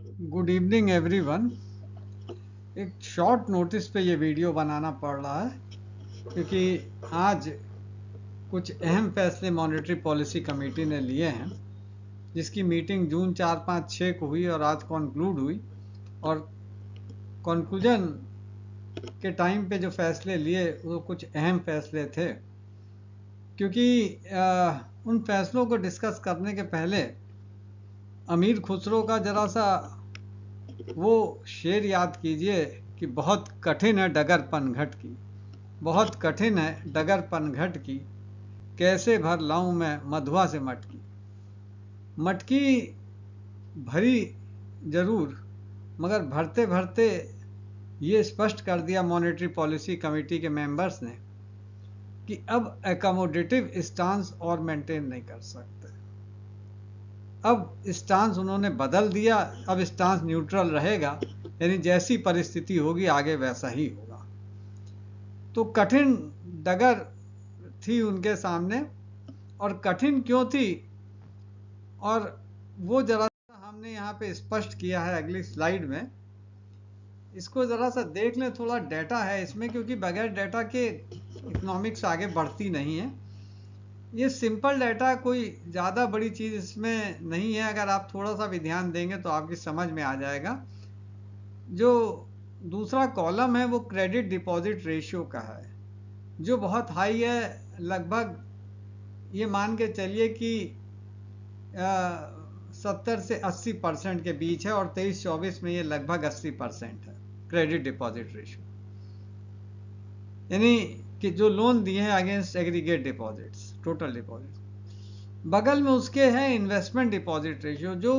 Good evening everyone. एक short notice पे ये वीडियो बनाना पड़ रहा है क्योंकि आज कुछ अहम फैसले मॉनेटरी पॉलिसी कमेटी ने लिए हैं, जिसकी मीटिंग जून 4, 5, 6 को हुई और आज कॉन्क्लूड हुई। और कॉन्क्लूजन के टाइम पे जो फैसले लिए वो कुछ अहम फैसले थे, क्योंकि उन फैसलों को डिस्कस करने के पहले अमीर खुसरो का जरा सा वो शेर याद कीजिए कि बहुत कठिन है डगर पनघट की, बहुत कठिन है डगर पनघट की, कैसे भर लाऊं मैं मधुआ से मटकी। मटकी भरी जरूर, मगर भरते भरते ये स्पष्ट कर दिया मॉनेटरी पॉलिसी कमेटी के मेंबर्स ने कि अब एकोमोडेटिव स्टांस और मेंटेन नहीं कर सकते। अब स्टांस उन्होंने बदल दिया, अब स्टांस न्यूट्रल रहेगा, यानी जैसी परिस्थिति होगी आगे वैसा ही होगा। तो कठिन डगर थी उनके सामने, और कठिन क्यों थी और वो जरा सा हमने यहाँ पे स्पष्ट किया है अगली स्लाइड में। इसको जरा सा देख लें, थोड़ा डेटा है इसमें, क्योंकि बगैर डेटा के इकोनॉमिक्स आगे बढ़ती नहीं है। ये सिंपल डाटा, कोई ज़्यादा बड़ी चीज़ इसमें नहीं है, अगर आप थोड़ा सा भी ध्यान देंगे तो आपकी समझ में आ जाएगा। जो दूसरा कॉलम है वो क्रेडिट डिपॉजिट रेशियो का है, जो बहुत हाई है, लगभग ये मान के चलिए कि 70 से 80% के बीच है, और 23-24 में ये लगभग 80% है क्रेडिट डिपॉजिट रेशियो, यानी कि जो लोन दिए हैं against aggregate deposits, total deposit. बगल में उसके है इन्वेस्टमेंट डिपॉजिट रेशियो, जो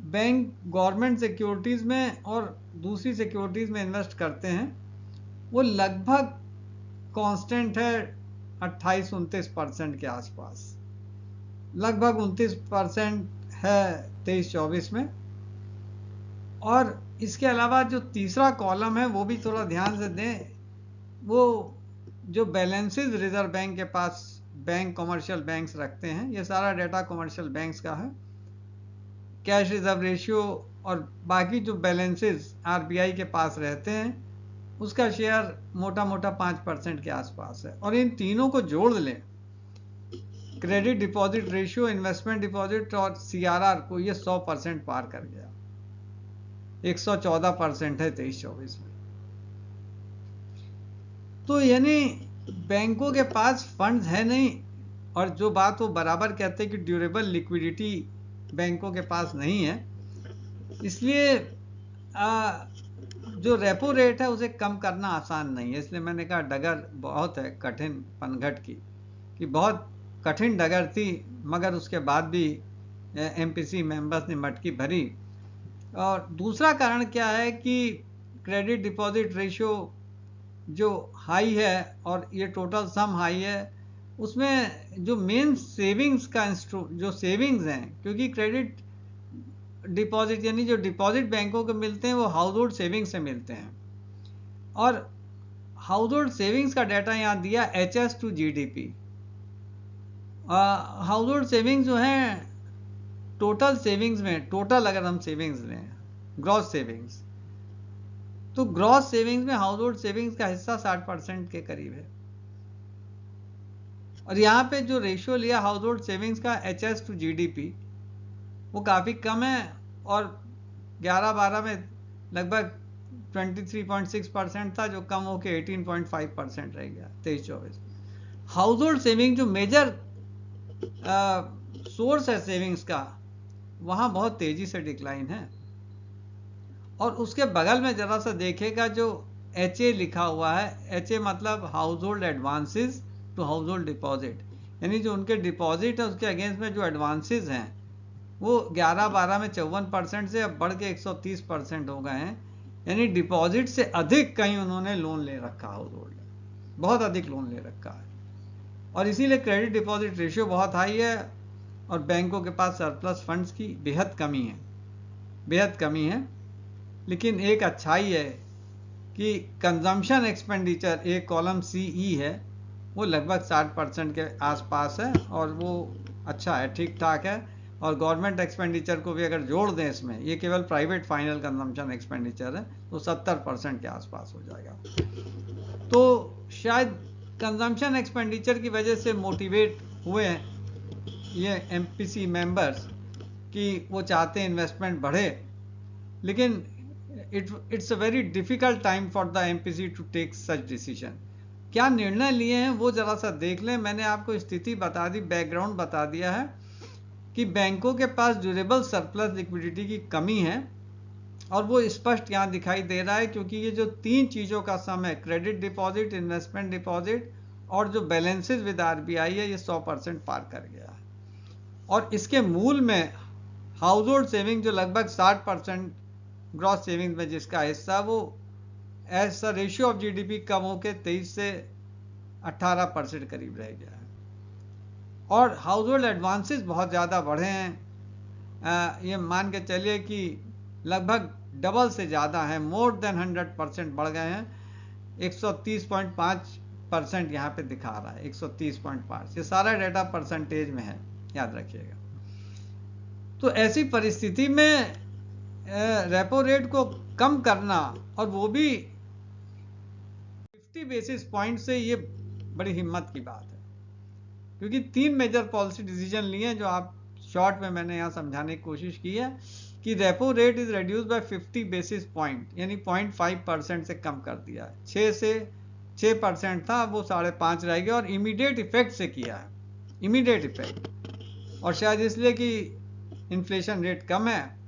बैंक गवर्नमेंट सिक्योरिटीज़ में और दूसरी सिक्योरिटीज़ में इन्वेस्ट करते हैं, वो लगभग कांस्टेंट है 28-29% के आसपास, लगभग 29% है 23-24 में। और इसके अलावा जो तीसरा कॉलम है वो भी थोड़ा ध्यान से दें, वो जो बैलेंसेस रिजर्व बैंक के पास बैंक कमर्शियल बैंक्स रखते हैं, ये सारा डाटा कमर्शियल बैंक्स का है। कैश रिजर्व रेशियो और बाकी जो बैलेंसेस आरबीआई के पास रहते हैं, उसका शेयर मोटा मोटा 5% के आसपास है। और इन तीनों को जोड़ लें, credit deposit ratio, investment deposit और सीआरआर को, ये 100% पार कर गया। 114% है 23-24 में। तो यानी बैंकों के पास फंड्स है नहीं, और जो बात वो बराबर कहते हैं कि ड्यूरेबल लिक्विडिटी बैंकों के पास नहीं है, इसलिए जो रेपो रेट है उसे कम करना आसान नहीं है। इसलिए मैंने कहा डगर बहुत है कठिन पनघट की, कि बहुत कठिन डगर थी, मगर उसके बाद भी एमपीसी मेंबर्स ने मटकी भरी। और दूसरा कारण क्या है कि क्रेडिट डिपॉजिट रेशियो जो हाई है और ये टोटल सम हाई है, उसमें जो मेन सेविंग्स का जो सेविंग्स हैं, क्योंकि क्रेडिट डिपॉजिट यानी जो डिपॉजिट बैंकों को मिलते हैं वो हाउस होल्ड सेविंग्स से मिलते हैं, और हाउस होल्ड सेविंग्स का डाटा यहाँ दिया HS to GDP। Household savings जो हैं टोटल सेविंग्स में, टोटल अगर हम सेविंग्स लें ग्रॉस सेविंग्स, तो ग्रॉस सेविंग्स में हाउस होल्ड सेविंग्स का हिस्सा 60% के करीब है। और यहाँ पे जो रेशियो लिया हाउस होल्ड सेविंग्स का HS टू GDP, वो काफ़ी कम है, और 11-12 में लगभग 23.6% था, जो कम होकर 18.5% रह गया 23-24। हाउस होल्ड सेविंग जो मेजर सोर्स है सेविंग्स का, वहाँ बहुत तेज़ी से डिक्लाइन है। और उसके बगल में ज़रा सा देखेगा जो HA लिखा हुआ है, HA मतलब household advances to household deposit, यानी जो उनके डिपॉजिट है उसके अगेंस्ट में जो एडवांसेस हैं वो 11-12 में 54% से अब बढ़ के 130% हो गए हैं, यानी डिपॉजिट से अधिक कहीं उन्होंने लोन ले रखा, हाउस होल्ड बहुत अधिक लोन ले रखा है, और इसीलिए क्रेडिट डिपॉजिट रेशियो बहुत हाई है, और बैंकों के पास सरप्लस फंड्स की बेहद कमी है, बेहद कमी है। लेकिन एक अच्छाई है कि कंजम्पशन एक्सपेंडिचर, एक कॉलम CE है, वो लगभग 60% के आसपास है, और वो अच्छा है, ठीक ठाक है। और गवर्नमेंट एक्सपेंडिचर को भी अगर जोड़ दें इसमें, ये केवल प्राइवेट फाइनल कंजम्पशन एक्सपेंडिचर है, तो 70% के आसपास हो जाएगा। तो शायद कंजम्पशन एक्सपेंडिचर की वजह से मोटिवेट हुए हैं ये एमपीसी मेंबर्स कि वो चाहते हैं इन्वेस्टमेंट बढ़े, लेकिन it's a very difficult time for the MPC to take such decision. क्या निर्णय लिए हैं वो जरा सा देख लें। मैंने आपको स्थिति बता दी, बैकग्राउंड बता दिया है कि बैंकों के पास ड्यूरेबल सरप्लस लिक्विडिटी की कमी है, और वो स्पष्ट यहाँ दिखाई दे रहा है क्योंकि ये जो 3 चीज़ों का सम है, क्रेडिट डिपॉजिट, इन्वेस्टमेंट डिपॉजिट और जो बैलेंसेज विद आरबीआई है, ये 100% पार कर गया है। और इसके मूल में हाउस होल्ड सेविंग जो लगभग 60% ग्रॉस सेविंग में जिसका हिस्सा, वो as a ratio of GDP कम होकर 23 से 18% करीब रह गया है। और हाउस होल्ड एडवांसेस बहुत ज़्यादा बढ़े हैं, ये मान के चलिए कि लगभग डबल से ज़्यादा है, मोर देन 100% बढ़ गए हैं। 130.5% यहाँ पे दिखा रहा है, 130.5। ये सारा डाटा परसेंटेज में है, याद रखिएगा। तो ऐसी परिस्थिति में रेपो रेट को कम करना, और वो भी 50 बेसिस पॉइंट से, ये बड़ी हिम्मत की बात है, क्योंकि 3 मेजर पॉलिसी डिसीजन लिए हैं जो आप शॉर्ट में मैंने यहाँ समझाने की कोशिश की है कि repo rate is reduce by 50 basis point, यानी 0.5% से कम कर दिया है। 6% था, वो 5.5 रह गया, और इमीडिएट इफेक्ट से किया है, इमीडिएट इफेक्ट। और शायद इसलिए कि इन्फ्लेशन रेट कम है,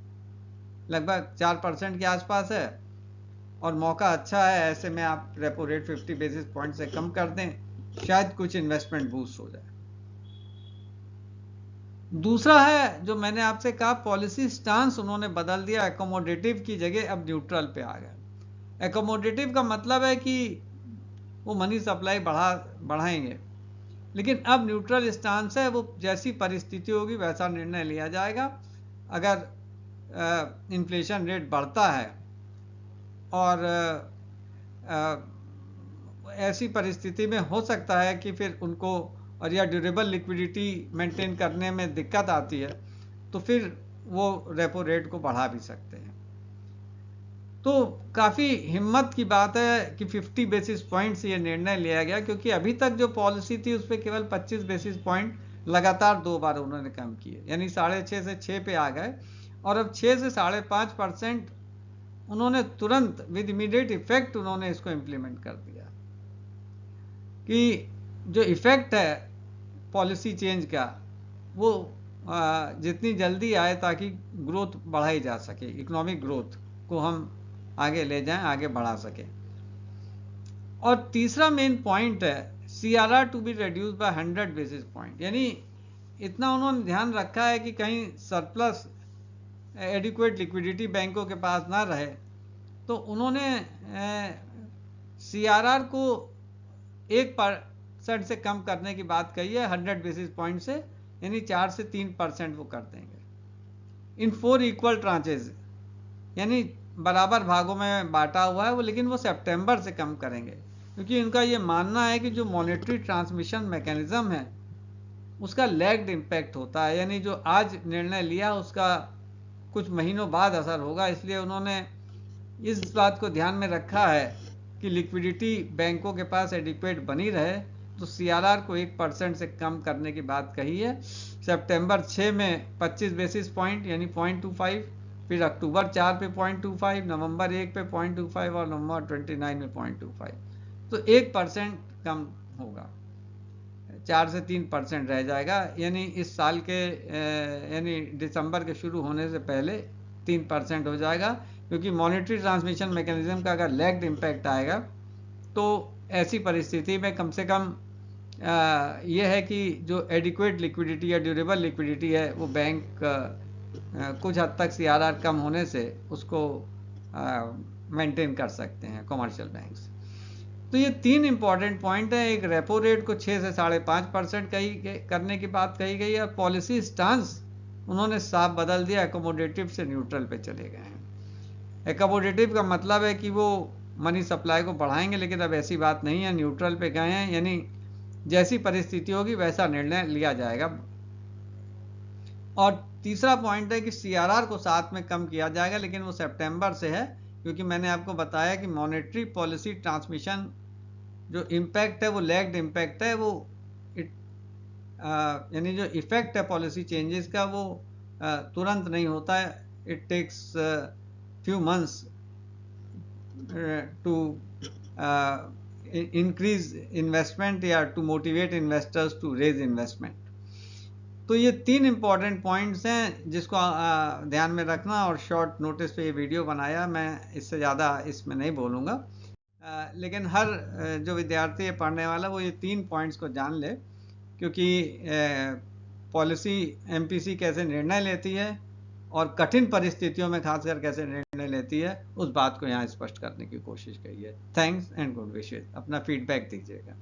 लगभग 4% के आसपास है, और मौका अच्छा है, ऐसे में आप रेपो रेट 50 बेसिस पॉइंट से कम कर दें, शायद कुछ इन्वेस्टमेंट बूस्ट हो जाए। दूसरा है जो मैंने आपसे कहा, पॉलिसी स्टांस उन्होंने बदल दिया, एकोमोडेटिव की जगह अब न्यूट्रल पे आ गए। एकोमोडेटिव का मतलब है कि वो मनी सप्लाई बढ़ाएंगे, लेकिन अब न्यूट्रल स्टांस है, वो जैसी परिस्थिति होगी वैसा निर्णय लिया जाएगा। अगर इन्फ्लेशन रेट बढ़ता है और ऐसी परिस्थिति में हो सकता है कि फिर उनको, और या ड्यूरेबल लिक्विडिटी मेंटेन करने में दिक्कत आती है, तो फिर वो रेपो रेट को बढ़ा भी सकते हैं। तो काफ़ी हिम्मत की बात है कि 50 बेसिस पॉइंट से ये निर्णय लिया गया, क्योंकि अभी तक जो पॉलिसी थी उस पर केवल 25 बेसिस पॉइंट लगातार 2 बार उन्होंने कम किए, यानी 6.5 से 6 पे आ गए, और अब 6 से 5.5% उन्होंने तुरंत विद इमीडिएट इफेक्ट उन्होंने इसको इम्प्लीमेंट कर दिया, कि जो इफेक्ट है पॉलिसी चेंज का वो जितनी जल्दी आए ताकि ग्रोथ बढ़ाई जा सके, इकोनॉमिक ग्रोथ को हम आगे ले जाएं, आगे बढ़ा सके। और तीसरा मेन पॉइंट है CRR to be reduce by 100 basis point, यानी इतना उन्होंने ध्यान रखा है कि कहीं सरप्लस एडिक्वेट लिक्विडिटी बैंकों के पास ना रहे, तो उन्होंने सीआरआर को 1% से कम करने की बात कही है, 100 बेसिस पॉइंट से, यानी 4 से 3% वो कर देंगे इन 4 इक्वल ट्रांचेज, यानी बराबर भागों में बांटा हुआ है वो, लेकिन वो सितंबर से कम करेंगे, क्योंकि इनका ये मानना है कि जो मॉनेटरी ट्रांसमिशन मैकेनिज्म है उसका लैग्ड इम्पैक्ट होता है, यानी जो आज निर्णय लिया उसका कुछ महीनों बाद असर होगा। इसलिए उन्होंने इस बात को ध्यान में रखा है कि लिक्विडिटी बैंकों के पास एडिक्वेट बनी रहे, तो सीआरआर को 1% से कम करने की बात कही है। सितंबर 6 में 25 बेसिस पॉइंट यानी 0.25, फिर अक्टूबर 4 पे 0.25, नवंबर 1 पे 0.25 और नवंबर 29 में 0.25, तो 1% कम होगा, 4 से 3% रह जाएगा, यानी इस साल के यानी दिसंबर के शुरू होने से पहले 3% हो जाएगा, क्योंकि मॉनेटरी ट्रांसमिशन मैकेनिज्म का अगर लैग्ड इम्पैक्ट आएगा तो ऐसी परिस्थिति में कम से कम ये है कि जो एडिक्वेट लिक्विडिटी या ड्यूरेबल लिक्विडिटी है वो बैंक कुछ हद तक सीआरआर कम होने से उसको मेंटेन कर सकते हैं कमर्शियल बैंक्स। तो ये 3 इंपॉर्टेंट पॉइंट है, एक रेपो रेट को 6 से 5.5% करने की बात कही गई है, पॉलिसी स्टांस उन्होंने साफ बदल दिया, एकोमोडेटिव से न्यूट्रल पे चले गए हैं। एकोमोडेटिव का मतलब है कि वो मनी सप्लाई को बढ़ाएंगे, लेकिन अब ऐसी बात नहीं है, न्यूट्रल पे गए हैं, यानी जैसी परिस्थिति होगी वैसा निर्णय लिया जाएगा। और तीसरा पॉइंट है कि सीआरआर को साथ में कम किया जाएगा, लेकिन वो सितंबर से है, क्योंकि मैंने आपको बताया कि मॉनेटरी पॉलिसी ट्रांसमिशन जो इम्पैक्ट है वो लैग्ड इम्पैक्ट है, वो यानी जो इफेक्ट है पॉलिसी चेंजेस का वो तुरंत नहीं होता है, it takes few months to increase investment या to motivate investors to raise investment. तो ये 3 इंपॉर्टेंट पॉइंट्स हैं जिसको ध्यान में रखना, और शॉर्ट नोटिस पे ये वीडियो बनाया, मैं इससे ज़्यादा इसमें नहीं बोलूँगा। लेकिन हर जो विद्यार्थी है पढ़ने वाला वो ये 3 पॉइंट्स को जान ले, क्योंकि पॉलिसी एमपीसी कैसे निर्णय लेती है और कठिन परिस्थितियों में खासकर कैसे निर्णय लेती है, उस बात को यहाँ स्पष्ट करने की कोशिश की है। Thanks and good wishes. अपना फीडबैक दीजिएगा।